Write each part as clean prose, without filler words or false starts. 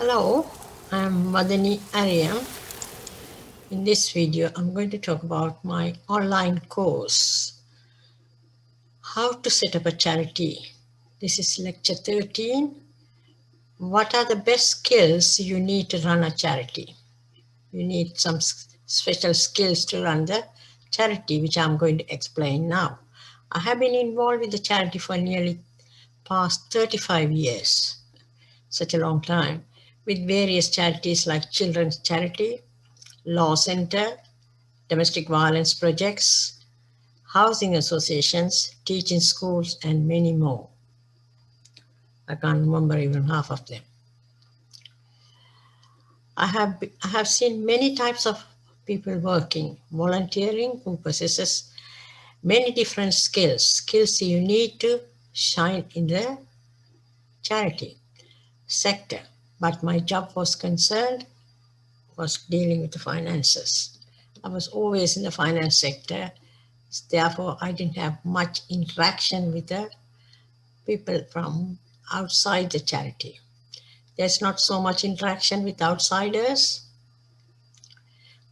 Hello, I'm Madani Aryam. In this video, I'm going to talk about my online course, How to Set Up a Charity. This is lecture 13. What are the best skills you need to run a charity? You need some special skills to run the charity, which I'm going to explain now. I have been involved with the charity for nearly past 35 years, such a long time, with various charities like Children's Charity, Law Center, domestic violence projects, housing associations, teaching schools, and many more. I can't remember even half of them. I have seen many types of people working, volunteering, who possesses many different skills you need to shine in the charity sector. But my job was dealing with the finances. I was always in the finance sector. Therefore, I didn't have much interaction with the people from outside the charity. There's not so much interaction with outsiders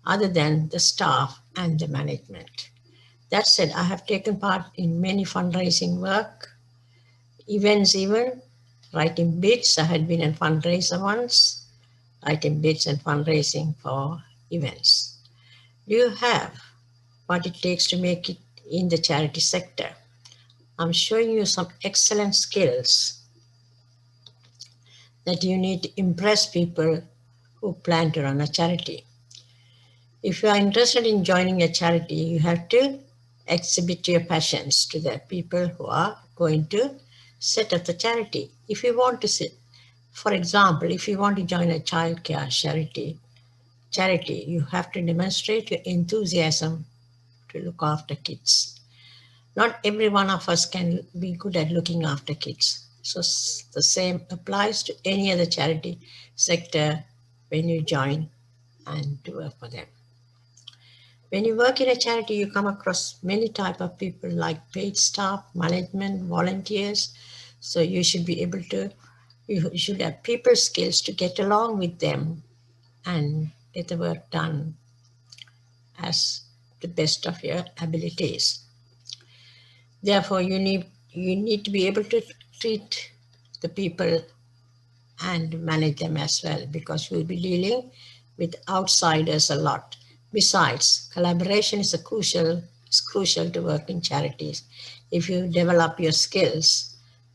other than the staff and the management. That said, I have taken part in many fundraising work, events even, writing bids. I had been a fundraiser once, writing bids and fundraising for events. Do you have what it takes to make it in the charity sector? I'm showing you some excellent skills that you need to impress people who plan to run a charity. If you are interested in joining a charity, you have to exhibit your passions to the people who are going to set up the charity. If you want to sit, for example, if you want to join a child care charity, you have to demonstrate your enthusiasm to look after kids. Not every one of us can be good at looking after kids. So the same applies to any other charity sector when you join and to work for them. When you work in a charity, you come across many type of people like paid staff, management, volunteers. So you should be able to, you should have people skills to get along with them and get the work done as the best of your abilities. Therefore, you need to be able to treat the people and manage them as well, because you'll be dealing with outsiders a lot. Besides, collaboration is crucial to work in charities if you develop your skills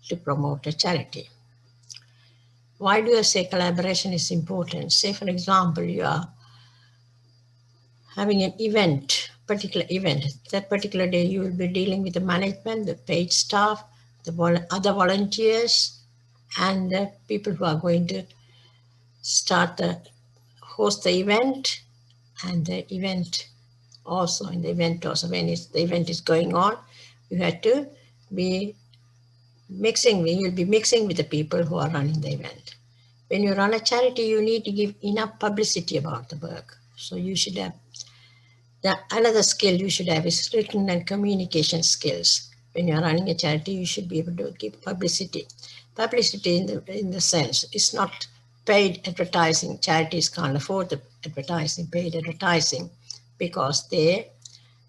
to promote a charity. Why do I say collaboration is important? Say, for example, you are having an particular event. That particular day, you will be dealing with the management, the paid staff, the other volunteers, and the people who are going to host the event, and the event also, when the event is going on, you have to be you'll be mixing with the people who are running the event. When you run a charity, you need to give enough publicity about the work. So you should have another skill you should have is written and communication skills. When you're running a charity, you should be able to give publicity. Publicity in the sense, it's not paid advertising. Charities can't afford the paid advertising, because they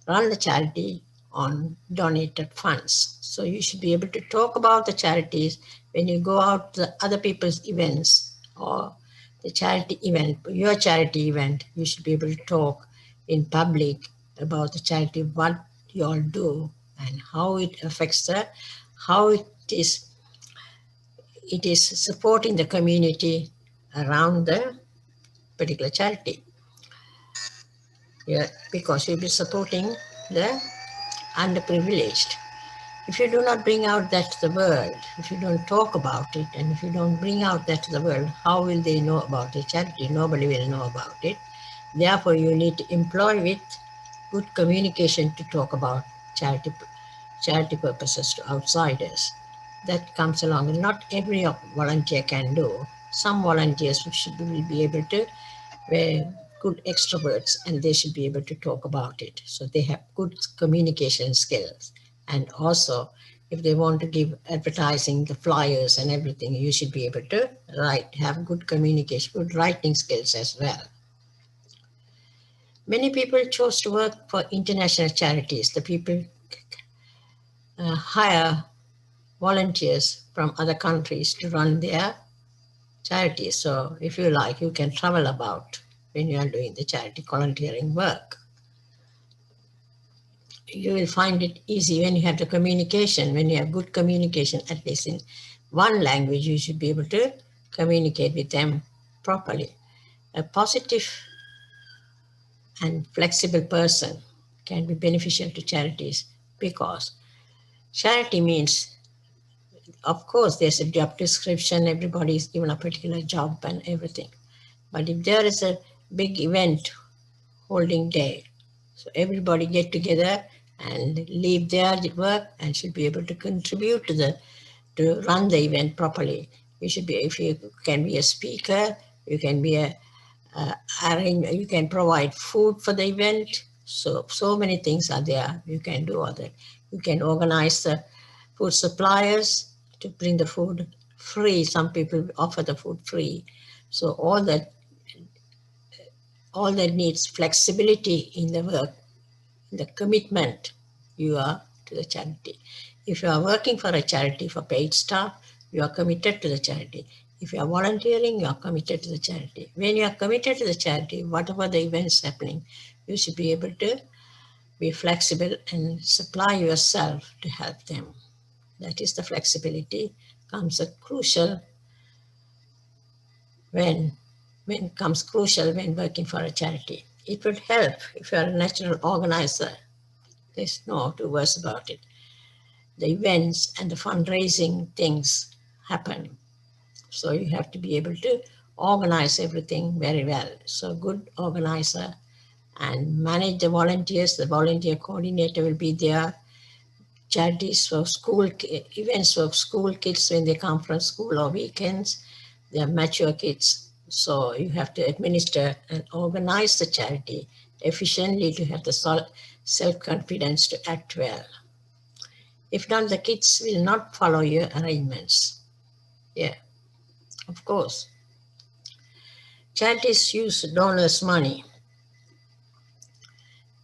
run the charity on donated funds. So you should be able to talk about the charities when you go out to other people's events or the charity event, your charity event. You should be able to talk in public about the charity, what you all do and how it affects how it is supporting the community around the particular charity. Yeah, because you'll be supporting the underprivileged. If you do not bring out that to the world, if you don't talk about it, and if you don't bring out that to the world, how will they know about the charity? Nobody will know about it. Therefore, you need to employ with good communication to talk about charity purposes to outsiders. That comes along. And not every volunteer can do. Some volunteers will be able to good extroverts, and they should be able to talk about it. So they have good communication skills. And also, if they want to give advertising, the flyers and everything, you should be able to write, have good communication, good writing skills as well. Many people chose to work for international charities. The people hire volunteers from other countries to run their charities. So if you like, you can travel about when you are doing the charity volunteering work. You will find it easy when you have the communication, when you have good communication, at least in one language, you should be able to communicate with them properly. A positive and flexible person can be beneficial to charities because charity means, of course, there's a job description, everybody is given a particular job and everything. But if there is a big event holding day, so everybody get together and leave their work and should be able to contribute to run the event properly. You should be, if you can be a speaker, you can be you can provide food for the event. So many things are there. You can do all that. You can organize the food suppliers to bring the food free. Some people offer the food free. So all that needs flexibility in the work, the commitment you are to the charity. If you are working for a charity for paid staff, you are committed to the charity. If you are volunteering, you are committed to the charity. When you are committed to the charity, whatever the events happening, you should be able to be flexible and supply yourself to help them. That is the flexibility comes a crucial when comes crucial when working for a charity. It would help if you are a natural organizer. There's no two words about it. The events and the fundraising things happen. So you have to be able to organize everything very well. So good organizer and manage the volunteers. The volunteer coordinator will be there. Charities for school events for school kids when they come from school or weekends. They are mature kids. So you have to administer and organize the charity efficiently to have the self-confidence to act well. If not, the kids will not follow your arrangements. Yeah, of course. Charities use donors' money.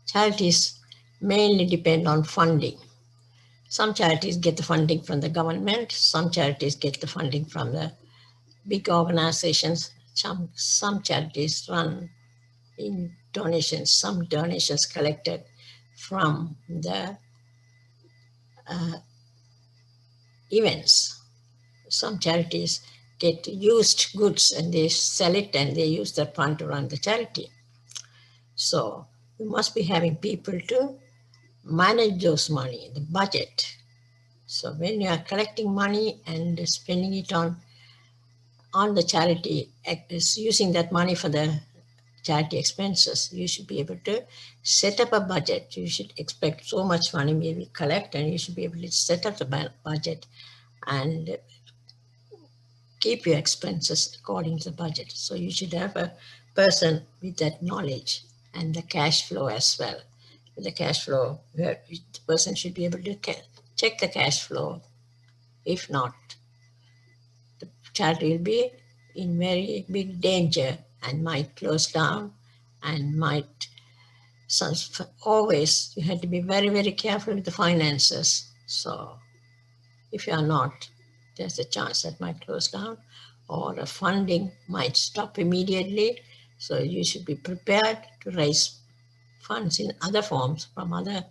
Charities mainly depend on funding. Some charities get the funding from the government. Some charities get the funding from the big organizations. Some charities run in donations. Some donations collected from the events. Some charities get used goods and they sell it and they use that fund to run the charity. So you must be having people to manage those money, the budget. So when you are collecting money and spending it on the charity, using that money for the charity expenses, you should be able to set up a budget. You should expect so much money we will collect and you should be able to set up the budget and keep your expenses according to the budget. So you should have a person with that knowledge and the cash flow as well. With the cash flow, the person should be able to check the cash flow. If not, the charity will be in very big danger and might close down and might always, you have to be very, very careful with the finances. So if you are not, there's a chance that might close down or the funding might stop immediately. So you should be prepared to raise funds in other forms from other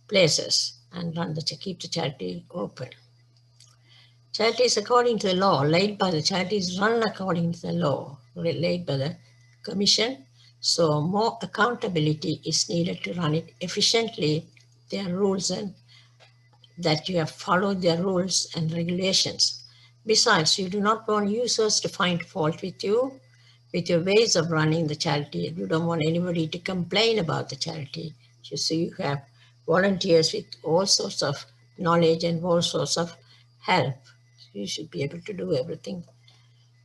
places and keep the charity open. Charities according to the law, laid by the charities run according to the law, laid by the commission. So more accountability is needed to run it efficiently. There are rules and that you have followed their rules and regulations. Besides, you do not want users to find fault with you, with your ways of running the charity. You don't want anybody to complain about the charity. So you have volunteers with all sorts of knowledge and all sorts of help. You should be able to do everything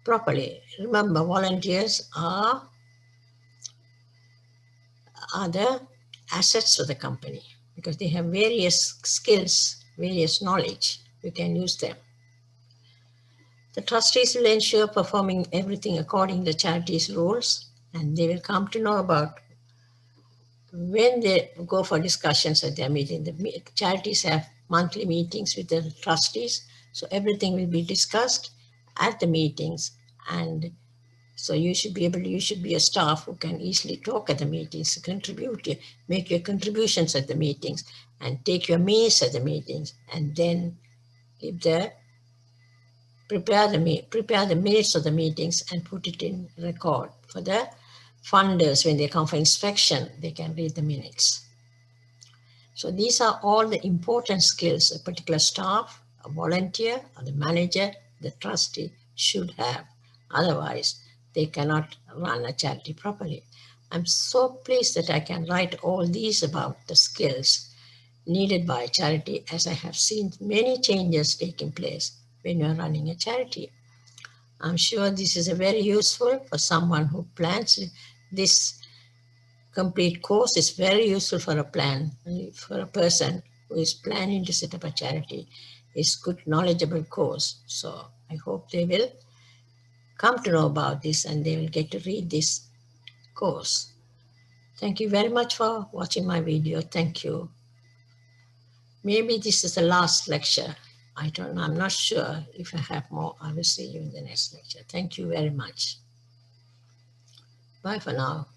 properly. Remember, volunteers are the assets of the company because they have various skills various knowledge. You can use them. The trustees will ensure performing everything according to the charity's rules, and they will come to know about when they go for discussions at their meeting. The charities have monthly meetings with the trustees, so everything will be discussed at the meetings. And so you should be a staff who can easily talk at the meetings, contribute, make your contributions at the meetings, and take your minutes at the meetings, and then give the prepare the minutes of the meetings and put it in record for the funders. When they come for inspection, they can read the minutes. So these are all the important skills a particular staff, a volunteer, or the manager, the trustee should have. Otherwise, they cannot run a charity properly. I'm so pleased that I can write all these about the skills needed by a charity, as I have seen many changes taking place when you're running a charity. I'm sure this is a very useful for someone who plans this complete course. Is very useful for a person who is planning to set up a charity. It's good, knowledgeable course. So I hope they will come to know about this and they will get to read this course. Thank you very much for watching my video. Thank you. Maybe this is the last lecture. I don't know. I'm not sure. If I have more, I will see you in the next lecture. Thank you very much. Bye for now.